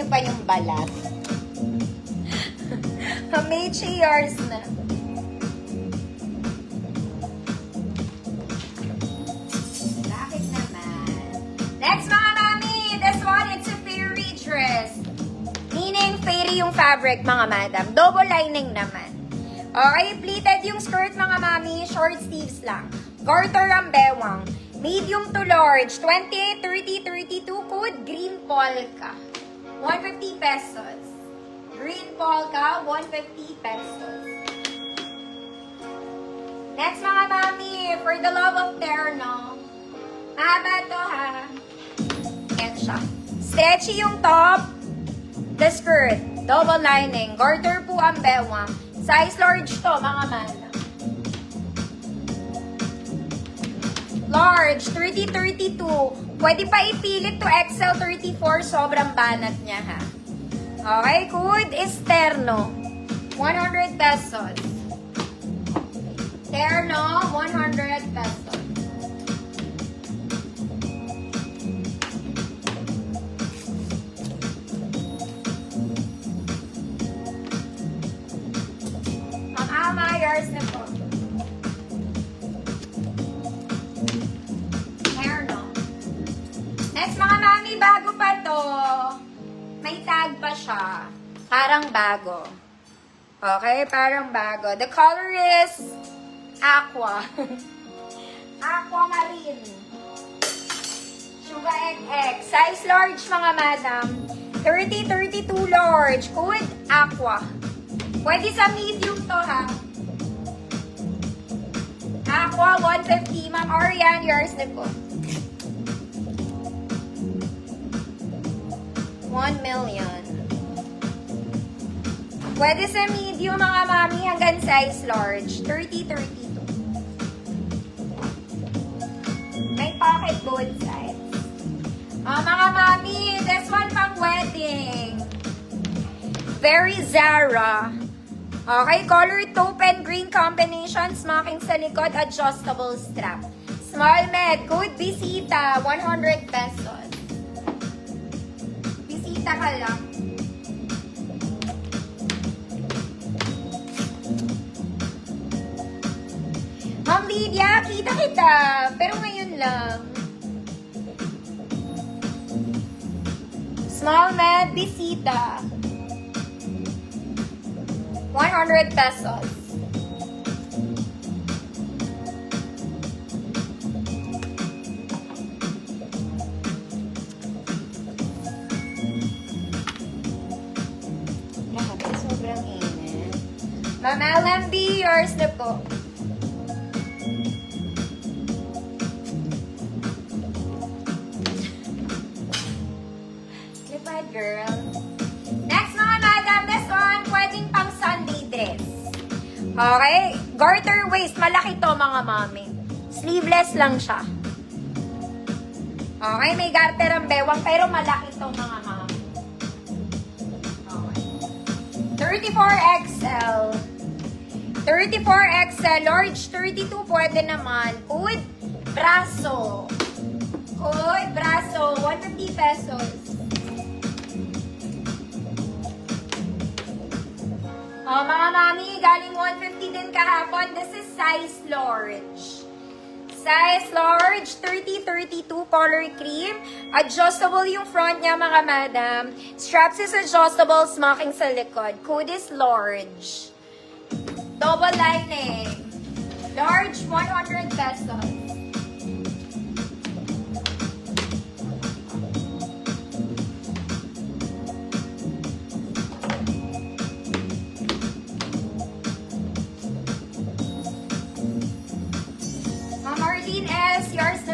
pa yung balat. Amici, yours na. Bakit naman? Next mga mami, this one, it's a fairy dress. Meaning, fairy yung fabric mga madam. Double lining naman. Okay, pleated yung skirt mga mami, short sleeves lang. Garter ang bewang. Medium to large, 28, 30, 32, code green polka. 150 pesos. Green polka, 150 pesos. Next mga mami, for the love of terno. Mahaba to ha. Yan siya. Stretchy yung top. The skirt, double lining. Garter po ang bewang. Size large to mga madam. Large, 30-32. Pwede pa ipilit to XL 34. Sobrang banat niya, ha? Okay, code is terno. 100 pesos. Terno, 100 pesos. Mama, yours na po. Next mga mami, bago pa to. May tag pa siya. Parang bago. Okay, parang bago. The color is aqua. Aquamarine. Suga XX. Size large mga madam. 30-32 large. Code aqua. Pwede sa medium to ha. Aqua 150. Ma'am Oriane, yours na po. 1 million. Pwede sa medium mga mami hanggang size large. 30-32. May pocket both sides. Mga mami, this one pang wedding. Very Zara. Okay, color taupe and green combination. Smocking sa likod, adjustable strap. Small med, code Bisita, 100 pesos. Bisita ka lang. Ma'am Lydia, kita. Pero ngayon lang. Small med, Bisita. 100 pesos. Grabe, sobrang init. Ma'am LMB, yours na po. Lipad, girl. Next mga madam, this one, pwedeng pang Sunday dress. Okay? Garter waist, malaki to mga mami. Sleeveless lang siya. Okay, may garter ang bewang, pero malaki to mga mami. Okay. 34XL. 34XL, large 32, pwede naman. Hood, braso. Hood, braso, 150 pesos. Oh, mga mami, galing 150 din kahapon. This is size large. Size large, 30-32 color cream. Adjustable yung front niya, mga madam. Straps is adjustable, smocking sa likod. Code is large. Double lining. Large, 100 pesos. Yours